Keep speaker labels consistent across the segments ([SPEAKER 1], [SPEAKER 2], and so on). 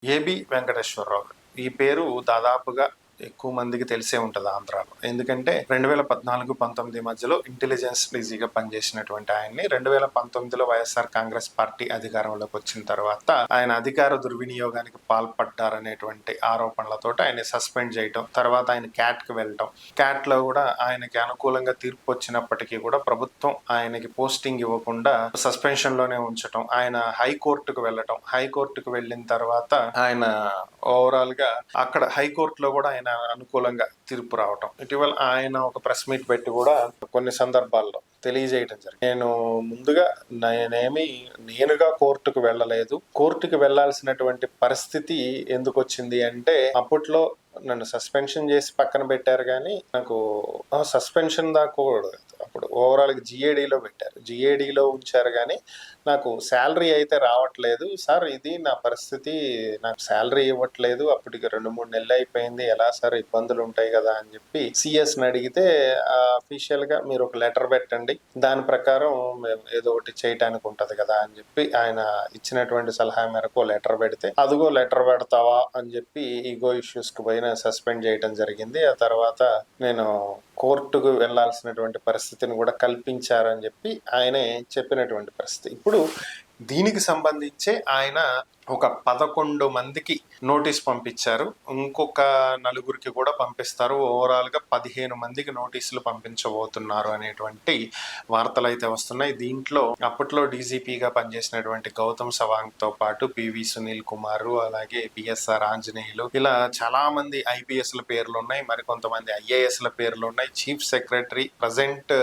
[SPEAKER 1] AB Venkateswararao ఈ పేరు దాదాపుగా ఎక్కువ మందికి తెలిసే ఉంటుంది ఆంధ్రాలో. ఎందుకంటే 2014-19 మధ్యలో ఇంటెలిజెన్స్ డీజీగా పనిచేసినటువంటి ఆయన్ని 2019లో వైఎస్ఆర్ కాంగ్రెస్ పార్టీ అధికారంలోకి వచ్చిన తర్వాత ఆయన అధికార దుర్వినియోగానికి పాల్పడ్డారనేటువంటి ఆరోపణలతో ఆయన సస్పెండ్ చేయటం, తర్వాత ఆయన క్యాట్కి వెళ్ళటం, క్యాట్లో కూడా ఆయనకి అనుకూలంగా తీర్పు వచ్చినప్పటికీ కూడా ప్రభుత్వం ఆయనకి పోస్టింగ్ ఇవ్వకుండా సస్పెన్షన్ లోనే ఉంచటం, ఆయన హైకోర్టుకు వెళ్ళటం, హైకోర్టుకు వెళ్ళిన తర్వాత ఆయన ఓవరాల్ గా అక్కడ హైకోర్టులో కూడా ఆయన అనుకూలంగా తీర్పు రావటం, ఇటీవల ఆయన ఒక ప్రెస్ మీట్ పెట్టి కూడా కొన్ని సందర్భాల్లో తెలియజేయటం జరిగింది. నేను ముందుగా నేనుగా కోర్టుకు వెళ్ళలేదు, కోర్టుకు వెళ్లాల్సినటువంటి పరిస్థితి ఎందుకు వచ్చింది అంటే అప్పట్లో నన్ను సస్పెన్షన్ చేసి పక్కన పెట్టారు, కానీ నాకు సస్పెన్షన్ దాకా అప్పుడు ఓవరాల్ గా జిఏడిలో పెట్టారు, జిఏడిలో ఉంచారు, కానీ నాకు శాలరీ అయితే రావట్లేదు సార్, ఇది నా పరిస్థితి, నాకు శాలరీ ఇవ్వట్లేదు, అప్పటికి 2-3 నెలలు అయిపోయింది, ఎలా సార్ ఇబ్బందులు ఉంటాయి కదా అని చెప్పి సిఎస్ని అడిగితే అఫీషియల్ గా మీరు ఒక లెటర్ పెట్టండి, దాని ప్రకారం ఏదో ఒకటి చేయటానికి ఉంటది కదా అని చెప్పి ఆయన ఇచ్చినటువంటి సలహా మేరకు లెటర్ పెడితే, అదిగో లెటర్ పెడతావా అని చెప్పి ఈగో ఇష్యూస్ కు పోయి సస్పెండ్ చేయడం జరిగింది. ఆ తర్వాత నేను కోర్టుకు వెళ్లాల్సినటువంటి పరిస్థితిని కూడా కల్పించారని చెప్పి ఆయనే చెప్పినటువంటి పరిస్థితి. ఇప్పుడు దీనికి సంబంధించే ఆయన ఒక 11 మందికి నోటీస్ పంపించారు, ఇంకొక 4గురికి కూడా పంపిస్తారు, ఓవరాల్ గా 15 మందికి నోటీసులు పంపించబోతున్నారు అనేటువంటి వార్తలు అయితే వస్తున్నాయి. దీంట్లో అప్పట్లో డీజీపీగా పనిచేసినటువంటి గౌతమ్ సవాంగ్ తో పాటు పివి సునీల్ కుమార్, అలాగే పిఎస్ఆర్ ఆంజనేయులు, ఇలా చాలా మంది ఐపీఎస్ల పేర్లు ఉన్నాయి, మరి కొంతమంది ఐఏఎస్ల పేర్లు ఉన్నాయి, చీఫ్ సెక్రటరీ ప్రజెంట్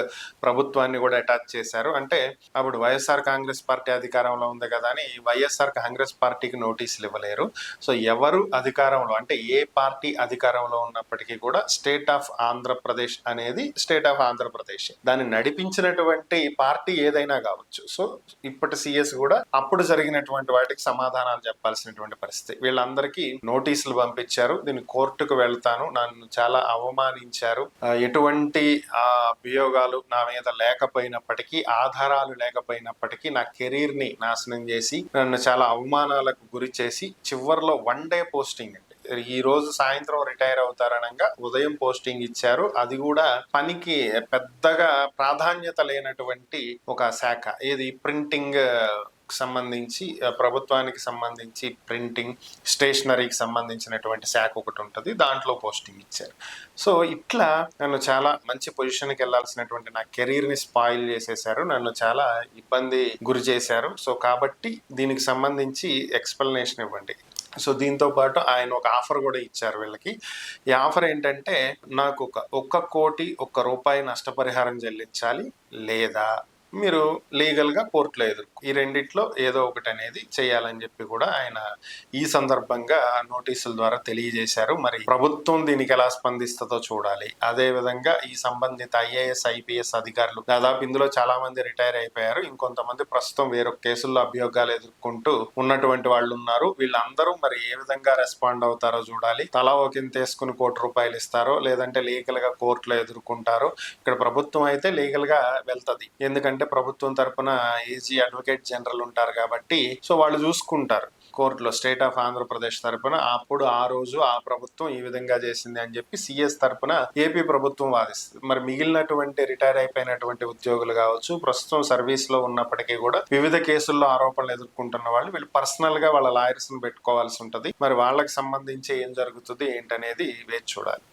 [SPEAKER 1] ప్రభుత్వాన్ని కూడా అటాచ్ చేశారు. అంటే అప్పుడు వైఎస్ఆర్ కాంగ్రెస్ పార్టీ అధికారంలో ఉంది కదా అని వైఎస్ఆర్ కాంగ్రెస్ పార్టీకి నోటీసులు ఇవ్వలేరు. సో ఎవరు అధికారంలో అంటే ఏ పార్టీ అధికారంలో ఉన్నప్పటికీ కూడా స్టేట్ ఆఫ్ ఆంధ్రప్రదేశ్ అనేది స్టేట్ ఆఫ్ ఆంధ్రప్రదేశ్, దాన్ని నడిపించినటువంటి పార్టీ ఏదైనా కావచ్చు. సో ఇప్పటి సిఎస్ కూడా అప్పుడు జరిగినటువంటి వాటికి సమాధానాలు చెప్పాల్సినటువంటి పరిస్థితి. వీళ్ళందరికీ నోటీసులు పంపించారు, దీన్ని కోర్టుకు వెళ్తాను, నన్ను చాలా అవమానించారు, ఎటువంటి అభియోగాలు నా మీద లేకపోయినప్పటికీ, ఆధారాలు లేకపోయినప్పటికీ నా కెరీర్ ని నాశనం చేసి నన్ను చాలా అవమానాలకు గురి చేసి చివరిలో 1 డే పోస్టింగ్ అండి, ఈ రోజు సాయంత్రం రిటైర్ అవుతారనగా ఉదయం పోస్టింగ్ ఇచ్చారు, అది కూడా పనికి పెద్దగా ప్రాధాన్యత లేనటువంటి ఒక శాఖ, ఏది ప్రింటింగ్ సంబంధించి ప్రభుత్వానికి సంబంధించి ప్రింటింగ్ స్టేషనరీకి సంబంధించినటువంటి శాఖ ఒకటి ఉంటుంది, దాంట్లో పోస్టింగ్ ఇచ్చారు. సో ఇట్లా నన్ను చాలా మంచి పొజిషన్కి వెళ్ళాల్సినటువంటి నా కెరీర్ ని స్పాయిల్ చేసేసారు, నన్ను చాలా ఇబ్బంది గురి చేశారు. సో కాబట్టి దీనికి సంబంధించి ఎక్స్ప్లెనేషన్ ఇవ్వండి. సో దీంతో పాటు ఆయన ఒక ఆఫర్ కూడా ఇచ్చారు వీళ్ళకి. ఈ ఆఫర్ ఏంటంటే నాకు 1 కోటి 1 రూపాయి నష్టపరిహారం చెల్లించాలి, లేదా మీరు లీగల్ గా కోర్టులో ఈ రెండిట్లో ఏదో ఒకటి అనేది చేయాలని చెప్పి కూడా ఆయన ఈ సందర్భంగా నోటీసుల ద్వారా తెలియజేశారు. మరి ప్రభుత్వం దీనికి ఎలా స్పందిస్తుందో చూడాలి. అదే విధంగా ఈ సంబంధిత ఐఏఎస్ ఐపీఎస్ అధికారులు దాదాపు ఇందులో చాలా మంది రిటైర్ అయిపోయారు, ఇంకొంతమంది ప్రస్తుతం వేరొక కేసుల్లో అభియోగాలు ఎదుర్కొంటూ ఉన్నటువంటి వాళ్ళు ఉన్నారు. వీళ్ళందరూ మరి ఏ విధంగా రెస్పాండ్ అవుతారో చూడాలి. తలా ఒకంత వేసుకుని ₹1 ఇస్తారో లేదంటే లీగల్ గా కోర్టులో ఎదుర్కొంటారో. ఇక్కడ ప్రభుత్వం అయితే లీగల్ గా వెళ్తది, ఎందుకంటే ప్రభుత్వం తరపున ఏజీ అడ్వకేట్ జనరల్ ఉంటారు కాబట్టి, సో వాళ్ళు చూసుకుంటారు కోర్టులో స్టేట్ ఆఫ్ ఆంధ్రప్రదేశ్ తరపున. అప్పుడు ఆ రోజు ఆ ప్రభుత్వం ఈ విధంగా చేసింది అని చెప్పి సిఎస్ తరపున ఏపీ ప్రభుత్వం వాదిస్తుంది. మరి మిగిలినటువంటి రిటైర్ అయిపోయినటువంటి ఉద్యోగులు కావచ్చు, ప్రస్తుతం సర్వీస్ లో ఉన్నప్పటికీ కూడా వివిధ కేసుల్లో ఆరోపణలు ఎదుర్కొంటున్న వాళ్ళు, వీళ్ళు పర్సనల్ గా వాళ్ళ లాయర్స్ ని పెట్టుకోవాల్సి ఉంటది. మరి వాళ్ళకి సంబంధించి ఏం జరుగుతుంది ఏంటనేది వేచి చూడాలి.